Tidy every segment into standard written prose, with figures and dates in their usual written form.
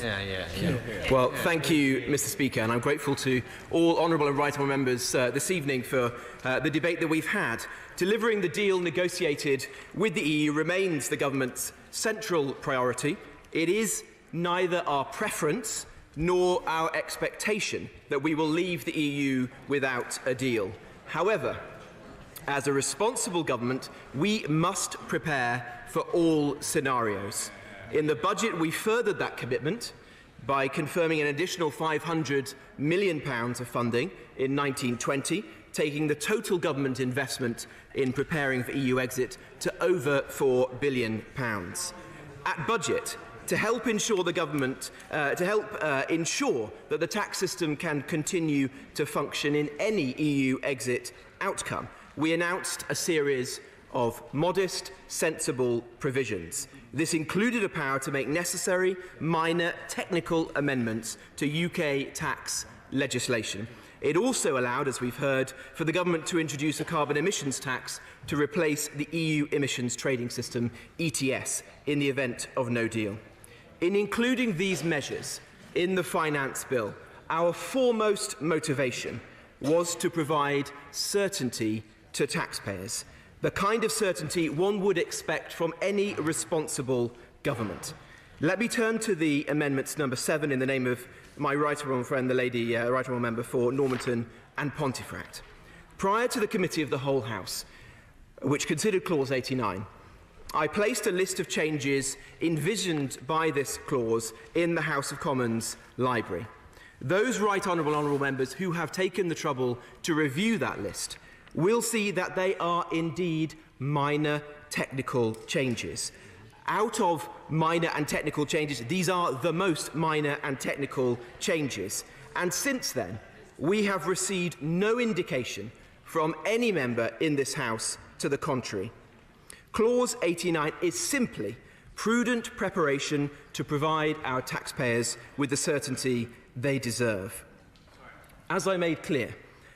Well, thank you, Mr. Speaker, and I'm grateful to all honourable and right honourable members this evening for the debate that we've had. Delivering the deal negotiated with the EU remains the government's central priority. It is neither our preference nor our expectation that we will leave the EU without a deal. However, as a responsible government, we must prepare for all scenarios. In the budget, we furthered that commitment by confirming an additional £500 million of funding in 1920, taking the total government investment in preparing for EU exit to over £4 billion. At budget, to help ensure the government, ensure that the tax system can continue to function in any EU exit outcome, we announced a series of modest, sensible provisions. This included a power to make necessary minor technical amendments to UK tax legislation. It also allowed, as we've heard, for the government to introduce a carbon emissions tax to replace the EU emissions trading system, ETS, in the event of no deal. In including these measures in the finance bill, our foremost motivation was to provide certainty to taxpayers, the kind of certainty one would expect from any responsible government. Let me turn to the amendments number 7 in the name of my right honourable friend, the lady right honourable member for Normanton and Pontefract. Prior to the Committee of the Whole House, which considered Clause 89, I placed a list of changes envisioned by this clause in the House of Commons library. Those right honourable members who have taken the trouble to review that list will see that they are indeed minor technical changes. Out of minor and technical changes, these are the most minor and technical changes. And since then, we have received no indication from any member in this House to the contrary. Clause 89 is simply prudent preparation to provide our taxpayers with the certainty they deserve. As I made clear,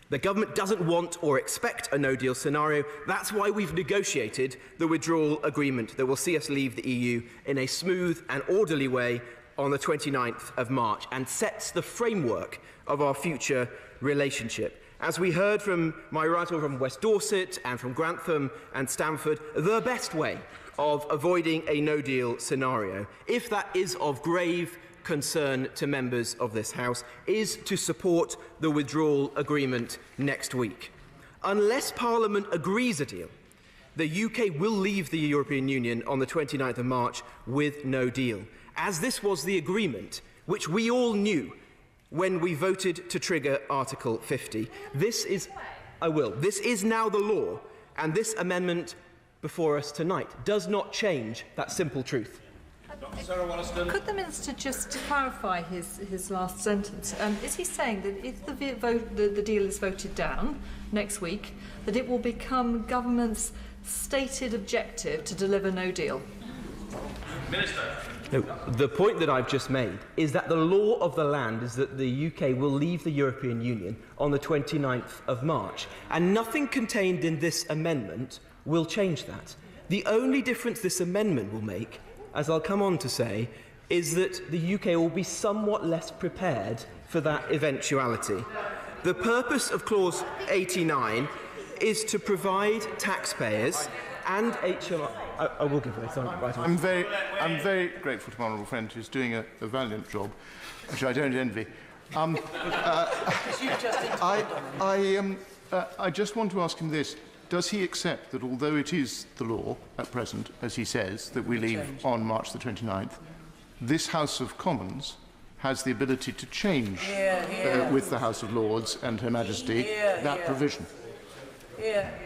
the government doesn't want or expect a no-deal scenario. That's why we've negotiated the withdrawal agreement that will see us leave the EU in a smooth and orderly way on the 29th of March and sets the framework of our future relationship. As we heard from my right honourable from West Dorset and from Grantham and Stamford, the best way of avoiding a no-deal scenario, if that is of grave concern to members of this House, is to support the withdrawal agreement next week. Unless Parliament agrees a deal, the UK will leave the European Union on the 29th of March with no deal, as this was the agreement which we all knew when we voted to trigger Article 50. This is now the law, and this amendment before us tonight does not change that simple truth. Could the Minister just clarify his last sentence? Is he saying that if the deal is voted down next week, that it will become government's stated objective to deliver no deal? Minister. No, the point that I've just made is that the law of the land is that the UK will leave the European Union on the 29th of March, and nothing contained in this amendment will change that. The only difference this amendment will make, as I'll come on to say, is that the UK will be somewhat less prepared for that eventuality. The purpose of Clause 89 is to provide taxpayers and HMR... I will give way. Right. I'm very grateful to my honourable friend who's doing a valiant job, which I don't envy. I just want to ask him this. Does he accept that although it is the law at present, as he says, that we leave on March the 29th, this House of Commons has the ability to change with the House of Lords and Her Majesty that provision?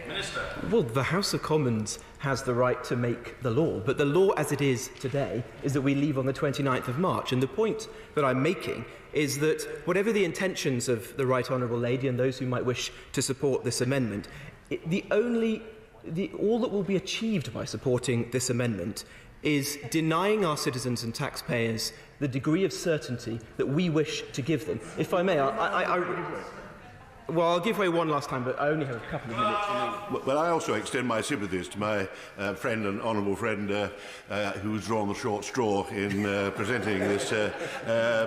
Minister. Well, the House of Commons has the right to make the law, but the law as it is today is that we leave on the 29th of March. And the point that I'm making is that whatever the intentions of the Right Honourable Lady and those who might wish to support this amendment, all that will be achieved by supporting this amendment is denying our citizens and taxpayers the degree of certainty that we wish to give them. If I may, Well, I'll give way one last time, but I only have a couple of minutes. Well, I also extend my sympathies to my friend and honourable friend who's drawn the short straw in presenting this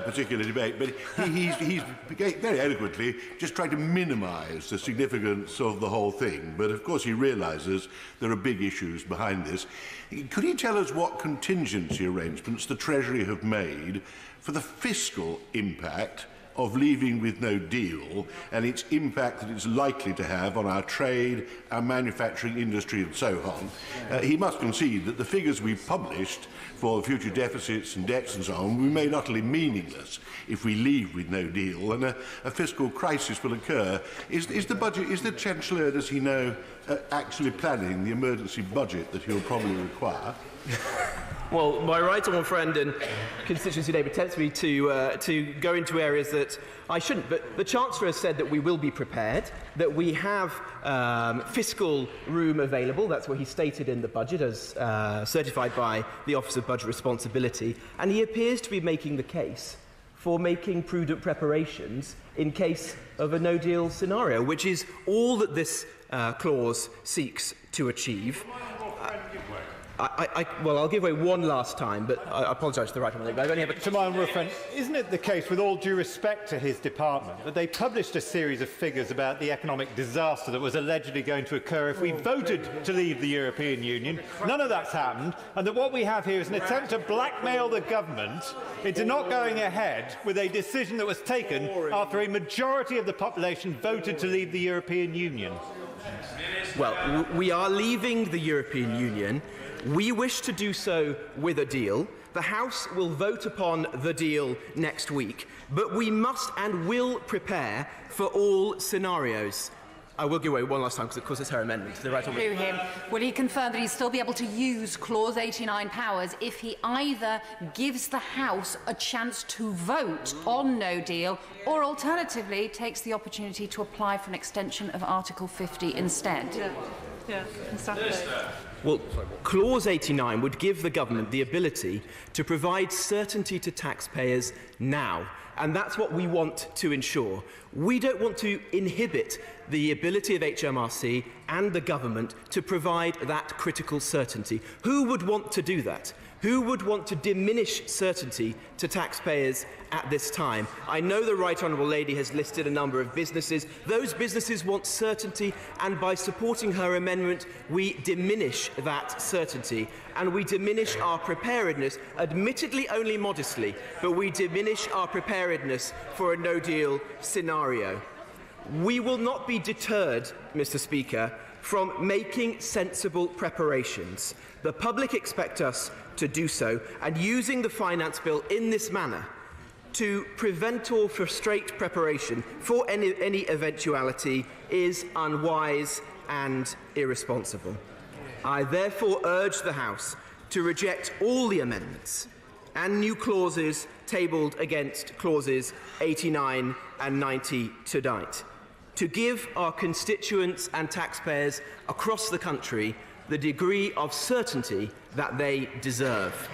particular debate. But he's very eloquently just trying to minimise the significance of the whole thing. But of course he realises there are big issues behind this. Could he tell us what contingency arrangements the Treasury have made for the fiscal impact of leaving with no deal and its impact that it's likely to have on our trade, our manufacturing industry and so on? He must concede that the figures we've published for future deficits and debts and so on will remain utterly meaningless if we leave with no deal, and a fiscal crisis will occur. Is the Chancellor, does he know, actually planning the emergency budget that he'll probably require? Well, my right honourable friend and constituency neighbour tempts me to go into areas that I shouldn't. But the Chancellor has said that we will be prepared, that we have fiscal room available. That's what he stated in the budget as certified by the Office of Budget Responsibility. And he appears to be making the case for making prudent preparations in case of a no-deal scenario, which is all that this clause seeks to achieve. Well, I'll give way one last time, but I apologise to the right honourable. I've only have to my honourable friend, isn't it the case, with all due respect to his department, that they published a series of figures about the economic disaster that was allegedly going to occur if we voted to leave the European Union? None of that's happened, and that what we have here is an attempt to blackmail the government into not going ahead with a decision that was taken after a majority of the population voted to leave the European Union. Well, we are leaving the European Union. We wish to do so with a deal. The House will vote upon the deal next week, but we must and will prepare for all scenarios. I will give way one last time because, of course, it's her amendment. The right through him. Will he confirm that he'll still be able to use Clause 89 powers if he either gives the House a chance to vote on no deal or, alternatively, takes the opportunity to apply for an extension of Article 50 instead? Yeah, exactly. Well, Clause 89 would give the government the ability to provide certainty to taxpayers now, and that's what we want to ensure. We don't want to inhibit the ability of HMRC and the government to provide that critical certainty. Who would want to do that? Who would want to diminish certainty to taxpayers at this time? I know the Right Honourable Lady has listed a number of businesses. Those businesses want certainty, and by supporting her amendment, we diminish that certainty, and we diminish our preparedness, admittedly only modestly, but we diminish our preparedness for a no-deal scenario. We will not be deterred, Mr. Speaker, from making sensible preparations. The public expect us to do so, and using the finance bill in this manner to prevent or frustrate preparation for any eventuality is unwise and irresponsible. I therefore urge the House to reject all the amendments and new clauses tabled against clauses 89 and 90 tonight, to give our constituents and taxpayers across the country the degree of certainty that they deserve.